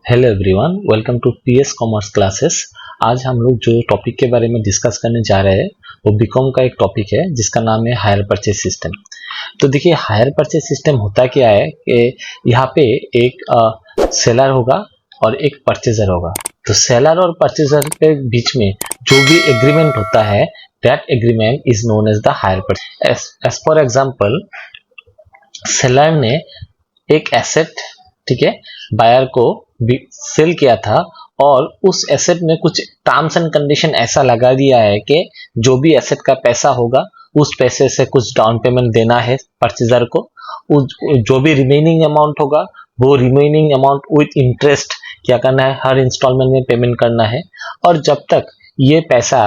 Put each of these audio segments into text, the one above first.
Hello everyone, welcome to PS commerce classes. आज हम लोग जो टॉपिक के बारे में डिस्कस करने जा रहे हैं वो बीकॉम का एक टॉपिक है जिसका नाम है हायर परचेज सिस्टम। तो देखिए, हायर परचेज सिस्टम होता क्या है कि यहाँ पे एक सेलर होगा और एक परचेजर होगा। तो सेलर और परचेजर के बीच में जो भी एग्रीमेंट होता है that agreement is known as the hire purchase. As for example, seller ने एक एसेट, ठीक है, बायर को सेल किया था और उस एसेट में कुछ टर्म्स एंड कंडीशन ऐसा लगा दिया है कि जो भी एसेट का पैसा होगा उस पैसे से कुछ डाउन पेमेंट देना है परचेजर को। जो भी रिमेनिंग अमाउंट होगा वो रिमेनिंग अमाउंट विथ इंटरेस्ट क्या करना है, हर इंस्टॉलमेंट में पेमेंट करना है। और जब तक ये पैसा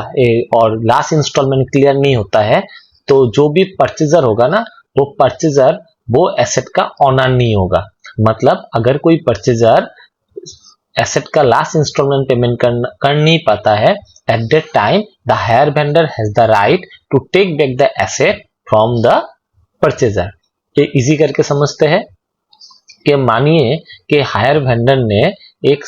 और लास्ट इंस्टॉलमेंट क्लियर नहीं होता है तो जो भी परचेजर होगा ना, वो परचेजर वो एसेट का ऑनर नहीं होगा। मतलब अगर कोई परचेजर एसेट का लास्ट इंस्टॉलमेंट पेमेंट कर नहीं पाता है, at that time the hire vendor has the right to take back the asset from the purchaser. ये इजी करके समझते हैं कि मानिए कि हायर वेंडर ने एक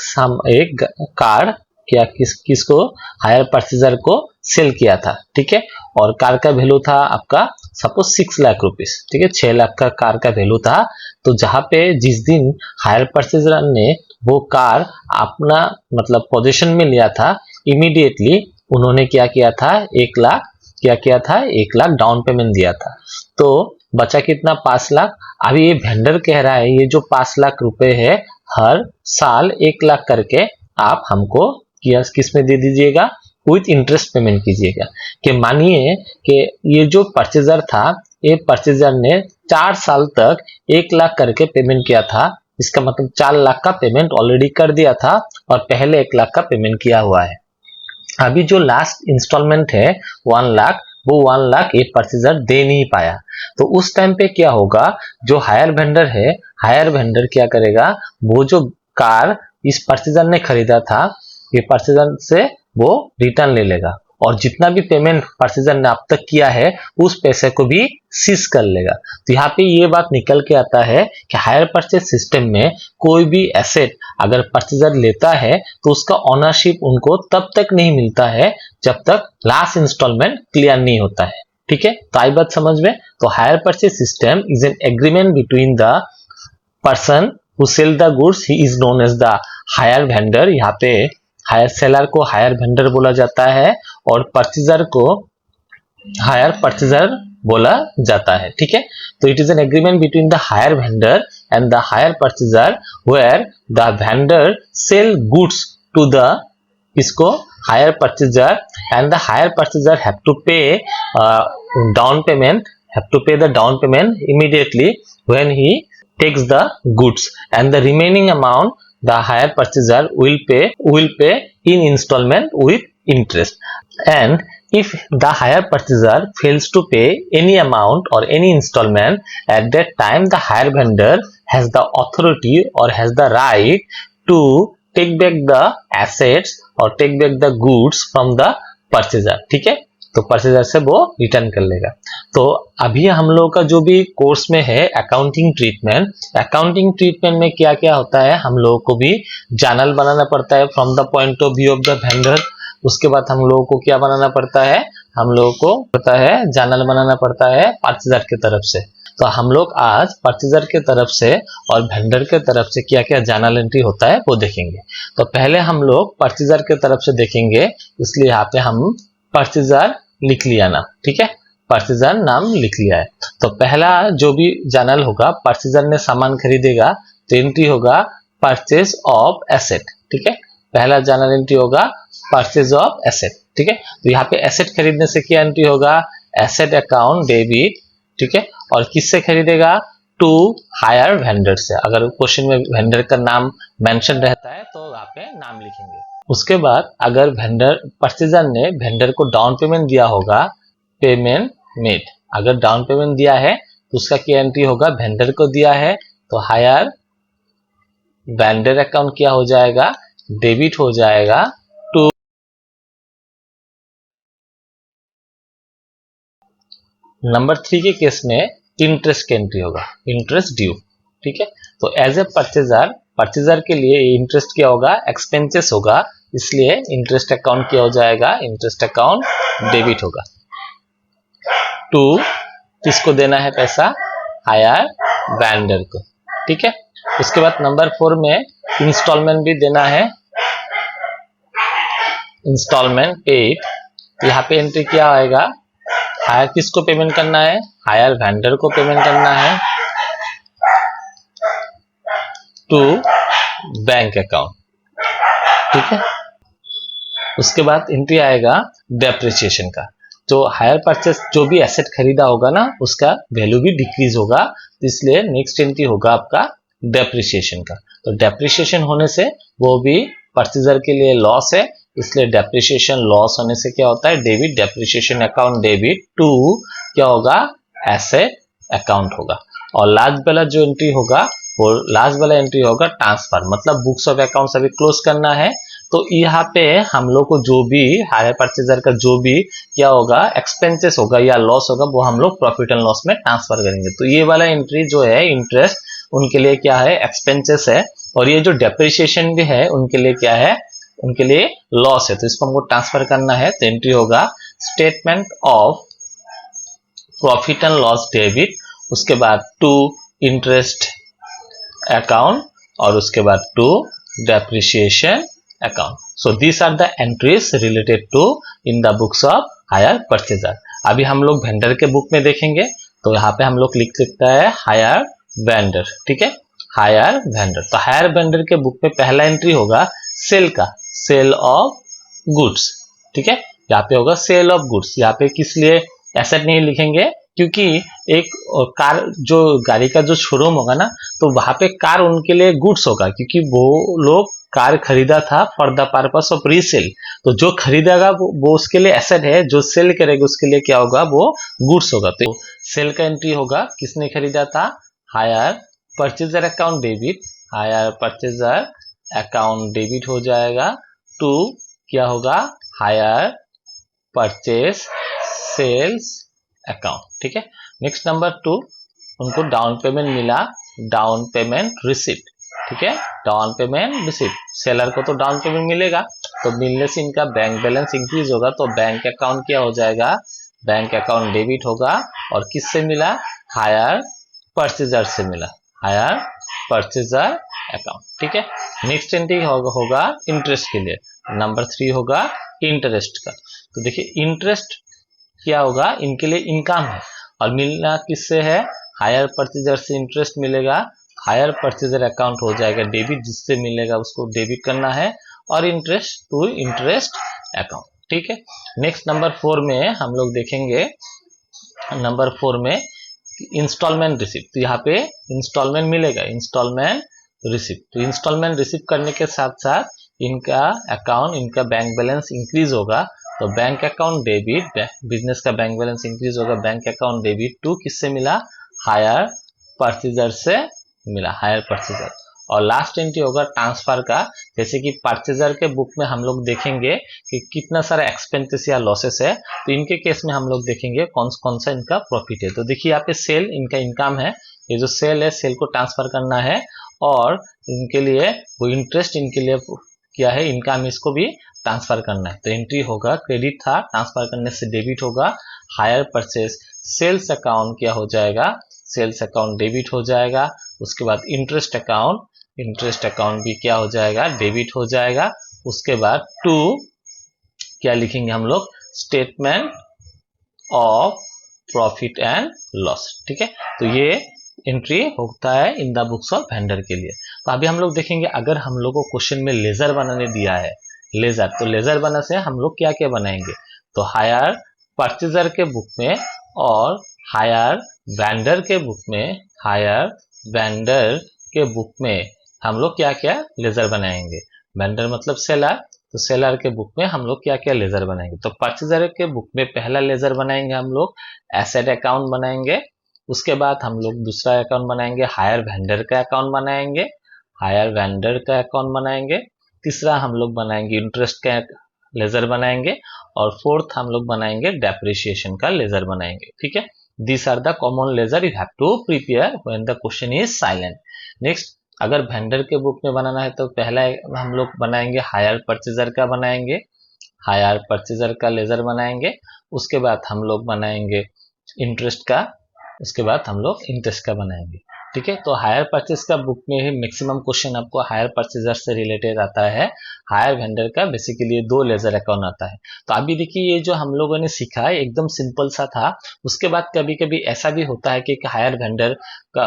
कार क्या किसको हायर परचेजर को सेल किया था, ठीक है, और कार का वैल्यू था आपका सपोज 6 लाख रुपीस, ठीक है, 6 लाख का कार का वैल्यू था। तो जहां पे जिस दिन हायर परचेजर ने वो कार अपना मतलब पोजीशन में लिया था, इमीडिएटली उन्होंने क्या किया था, 1 लाख डाउन पेमेंट दिया था। तो बचा कितना, 5 लाख। अभी ये वेंडर कह रहा है ये जो 5 लाख रुपए है हर साल 1 लाख करके आप हमको किस में दे दीजिएगा, विथ इंटरेस्ट पेमेंट कीजिएगा। कि मानिए कि ये जो परचेजर था, ये परचेजर ने 4 साल तक 1 लाख करके पेमेंट किया था। इसका मतलब 4 लाख का पेमेंट ऑलरेडी कर दिया था और पहले 1 लाख का पेमेंट किया हुआ है। अभी जो लास्ट इंस्टॉलमेंट है 1 लाख, वो 1 लाख ये परचेजर दे नहीं पाया। तो उस टाइम पे क्या होगा, जो हायर वेंडर है, हायर वेंडर क्या करेगा, वो जो कार इस परचेजर ने खरीदा था ये परचेजर से वो रिटर्न ले लेगा और जितना भी पेमेंट परचेजर ने अब तक किया है उस पैसे को भी सीज कर लेगा। तो यहाँ पे ये बात निकल के आता है कि हायर परचेज सिस्टम में कोई भी एसेट अगर परचेजर लेता है तो उसका ओनरशिप उनको तब तक नहीं मिलता है जब तक लास्ट इंस्टॉलमेंट क्लियर नहीं होता है, ठीक है। तो आई बात समझ में। तो hire purchase system is an agreement between the person who sell the goods, he is known as the hire vendor. यहाँ पे हायर सेलर को हायर वेंडर बोला जाता है और परचेजर को हायर परचेजर बोला जाता है, ठीक है। तो it is an agreement between the hire vendor and the hire purchaser where the vendor sell goods to the इसको hire purchaser and the hire purchaser have to pay down payment immediately when he takes the goods, and the remaining amount the hire purchaser will pay in installment with interest. And if the hire purchaser fails to pay any amount or any installment, at that time the hire vendor has the authority or has the right to take back the assets or take back the goods from the purchaser, ठीक है। तो purchaser से वो return कर लेगा। तो अभी हम लोग का जो भी कोर्स में है अकाउंटिंग ट्रीटमेंट में क्या क्या होता है, हम लोगों को भी जर्नल बनाना पड़ता है from the point of view of the vendor. उसके बाद हम लोगों को क्या बनाना पड़ता है, हम लोगों को पता है जर्नल बनाना पड़ता है परचेजर की तरफ से। तो हम लोग आज परचेजर के तरफ से और वेंडर के तरफ से क्या क्या जर्नल एंट्री होता है वो देखेंगे। तो पहले हम लोग परचेजर के तरफ से देखेंगे, इसलिए यहाँ पे हम परचेजर लिख लिया ना, ठीक है, परचेजर नाम लिख लिया है। तो पहला जो भी जर्नल होगा, परचेजर ने सामान खरीदेगा तो एंट्री होगा परचेज ऑफ एसेट, ठीक है। पहला जर्नल एंट्री होगा परचेज ऑफ एसेट, ठीक है। तो यहाँ पे एसेट खरीदने से क्या एंट्री होगा, एसेट अकाउंट डेबिट, ठीक है। और किससे खरीदेगा, टू हायर वेंडर से। अगर क्वेश्चन में वेंडर का नाम मेंशन रहता है तो वहां पे नाम लिखेंगे। उसके बाद अगर परचेजर ने वेंडर को डाउन पेमेंट दिया होगा, पेमेंट मेड, अगर डाउन पेमेंट दिया है तो उसका क्या एंट्री होगा, वेंडर को दिया है तो हायर वेंडर अकाउंट क्या हो जाएगा, डेबिट हो जाएगा टू। नंबर 3 के केस में इंटरेस्ट की एंट्री होगा, इंटरेस्ट ड्यू, ठीक है। तो एज ए परचेजर परचेजर के लिए इंटरेस्ट क्या होगा, एक्सपेंसेस होगा, इसलिए इंटरेस्ट अकाउंट क्या हो जाएगा, इंटरेस्ट अकाउंट डेबिट होगा। टू किसको देना है पैसा, हायर वेंडर को, ठीक है। उसके बाद नंबर 4 में इंस्टॉलमेंट भी देना है, इंस्टॉलमेंट पेड। यहाँ पे एंट्री क्या आएगा, हायर किसको पेमेंट करना है, हायर वेंडर को पेमेंट करना है टू बैंक अकाउंट, ठीक है। उसके बाद एंट्री आएगा डेप्रिसिएशन का, जो हायर परचेस जो भी एसेट खरीदा होगा ना उसका वैल्यू भी डिक्रीज होगा, तो इसलिए नेक्स्ट एंट्री होगा आपका डेप्रिसिएशन का। तो डेप्रिसिएशन होने से वो भी परचेजर के लिए लॉस है, इसलिए डेप्रिसिएशन लॉस होने से क्या होता है, debit, depreciation account debit to क्या होगा, एसेट अकाउंट होगा। और लास्ट वाला जो एंट्री होगा वो लास्ट वाला एंट्री होगा ट्रांसफर, मतलब बुक्स ऑफ अकाउंट्स अभी क्लोज करना है, तो यहाँ पे हम लोग को जो भी हायर परचेजर का जो भी क्या होगा एक्सपेंसेस होगा या लॉस होगा वो हम लोग प्रॉफिट एंड लॉस में ट्रांसफर करेंगे। तो ये वाला एंट्री जो है इंटरेस्ट उनके लिए क्या है, एक्सपेंसेस है, और ये जो डेप्रिसिएशन भी है उनके लिए क्या है, उनके लिए लॉस है, तो इसको हमको ट्रांसफर करना है। तो एंट्री होगा statement of profit and loss debit, उसके बाद टू इंटरेस्ट अकाउंट और उसके बाद to depreciation account. So these are the entries related to in the books of hire purchaser. अभी हम लोग वेंडर के बुक में देखेंगे, तो यहाँ पे हम लोग लिख सकता है हायर वेंडर, ठीक है, हायर वेंडर। तो हायर वेंडर के बुक में पहला एंट्री होगा सेल का, सेल ऑफ गुड्स, ठीक है, यहाँ पे होगा सेल ऑफ गुड्स। यहाँ पे किस लिए एसेट नहीं लिखेंगे, क्योंकि एक कार जो गाड़ी का जो शोरूम होगा ना, तो वहां पे कार उनके लिए गुड्स होगा, क्योंकि वो लोग कार खरीदा था for the purpose of resale, तो जो खरीदेगा वो उसके लिए एसेट है, जो सेल करेगा उसके लिए क्या होगा, वो गुड्स होगा। तो सेल का एंट्री होगा किसने खरीदा था, hire purchaser account debit, hire purchaser account debit हो जाएगा टू क्या होगा, हायर परचेज सेल्स अकाउंट, ठीक है। नेक्स्ट नंबर 2, उनको डाउन पेमेंट मिला, डाउन पेमेंट रिसिप्ट, ठीक है, डाउन पेमेंट रिसिप्ट, सेलर को तो डाउन पेमेंट मिलेगा, तो मिलने से इनका बैंक बैलेंस इंक्रीज होगा, तो बैंक अकाउंट क्या हो जाएगा, बैंक अकाउंट डेबिट होगा, और किससे मिला, हायर परचेजर से मिला, हायर परचेजर अकाउंट, ठीक है। नेक्स्ट एंट्री होगा इंटरेस्ट के लिए, नंबर 3 होगा इंटरेस्ट का। तो देखिए इंटरेस्ट क्या होगा, इनके लिए इनकम है, और मिलना किससे है, हायर परचेजर से इंटरेस्ट मिलेगा, हायर परचेजर अकाउंट हो जाएगा डेबिट, जिससे मिलेगा उसको डेबिट करना है, और इंटरेस्ट टू इंटरेस्ट अकाउंट, ठीक है। नेक्स्ट नंबर 4 में हम लोग देखेंगे, नंबर 4 में इंस्टॉलमेंट रिसिप्ट। तो यहाँ पे इंस्टॉलमेंट मिलेगा, इंस्टॉलमेंट रिसिप्ट, तो इंस्टॉलमेंट रिसिप्ट करने के साथ साथ इनका अकाउंट, इनका बैंक बैलेंस इंक्रीज होगा, तो बैंक अकाउंट डेबिट, बिजनेस का बैंक बैलेंस इंक्रीज होगा, बैंक अकाउंट डेबिट टू किससे मिला, हायर परचेजर से मिला, हायर परचेजर। और लास्ट एंट्री होगा ट्रांसफर का, जैसे कि परचेजर के बुक में हम लोग देखेंगे कि कितना सारा एक्सपेंसेस या लॉसेस है, तो इनके केस में हम लोग देखेंगे कौन कौन सा इनका प्रॉफिट है। तो देखिए यहाँ पे सेल इनका इनकम है, ये जो सेल है सेल को ट्रांसफर करना है, और इनके लिए वो इंटरेस्ट इनके लिए क्या है, इनकम, इसको भी ट्रांसफर करना है। तो एंट्री होगा क्रेडिट था, ट्रांसफर करने से डेबिट होगा, हायर परचेज सेल्स अकाउंट क्या हो जाएगा, सेल्स अकाउंट डेबिट हो जाएगा, उसके बाद इंटरेस्ट अकाउंट, इंटरेस्ट अकाउंट भी क्या हो जाएगा, डेबिट हो जाएगा। उसके बाद टू क्या लिखेंगे हम लोग, statement of profit and loss, ठीक है। तो ये एंट्री होता है इन द बुक्स ऑफ वेंडर के लिए। तो अभी हम लोग देखेंगे, अगर हम लोग को क्वेश्चन में लेजर बनाने दिया है, लेजर, तो लेजर बना से हम लोग क्या क्या बनाएंगे, तो हायर परचेजर के बुक में और हायर वेंडर के बुक में, हायर वेंडर के बुक में हम लोग क्या क्या लेजर बनाएंगे, वेंडर मतलब सेलर, तो सेलर के बुक में हम लोग क्या क्या लेजर बनाएंगे। तो परचेजर के बुक में पहला लेजर बनाएंगे हम लोग एसेट अकाउंट बनाएंगे, उसके बाद हम लोग दूसरा अकाउंट बनाएंगे हायर वेंडर का अकाउंट बनाएंगे, हायर वेंडर का अकाउंट बनाएंगे, तीसरा हम लोग बनाएंगे इंटरेस्ट का लेजर बनाएंगे, और फोर्थ हम लोग बनाएंगे डेप्रिसिएशन का लेजर बनाएंगे, ठीक है। This are the common ledger you have to prepare when the question is silent. Next अगर वेंडर के बुक में बनाना है तो पहला हम लोग बनाएंगे हायर परचेजर का बनाएंगे, हायर परचेजर का लेजर बनाएंगे, उसके बाद हम लोग बनाएंगे इंटरेस्ट का, उसके बाद हम लोग इंटरेस्ट का बनाएंगे। ठीक है, तो हायर परचेज का बुक में ही मैक्सिमम क्वेश्चन आपको हायर परचेजर से रिलेटेड आता है। हायर वेंडर का बेसिकली 2 लेजर अकाउंट आता है। तो अभी देखिए ये जो हम लोगों ने सीखा है एकदम सिंपल सा था। उसके बाद कभी कभी ऐसा भी होता है कि हायर वेंडर का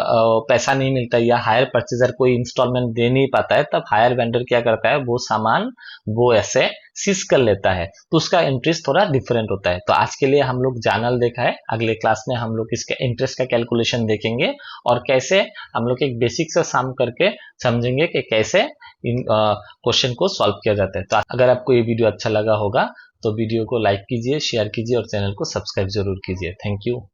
पैसा नहीं मिलता या हायर परचेजर कोई इंस्टॉलमेंट दे नहीं पाता है, तब हायर वेंडर क्या करता है, वो सामान वो ऐसे सीज कर लेता है, तो उसका इंटरेस्ट थोड़ा डिफरेंट होता है। तो आज के लिए हम लोग जानल देखा है, अगले क्लास में हम लोग इसका इंटरेस्ट का कैलकुलेशन देखेंगे और कैसे हम लोग एक बेसिक से सम करके समझेंगे कि कैसे इन क्वेश्चन को सॉल्व किया जाता है। तो अगर आपको ये वीडियो अच्छा लगा होगा तो वीडियो को लाइक कीजिए, शेयर कीजिए और चैनल को सब्सक्राइब जरूर कीजिए। Thank you.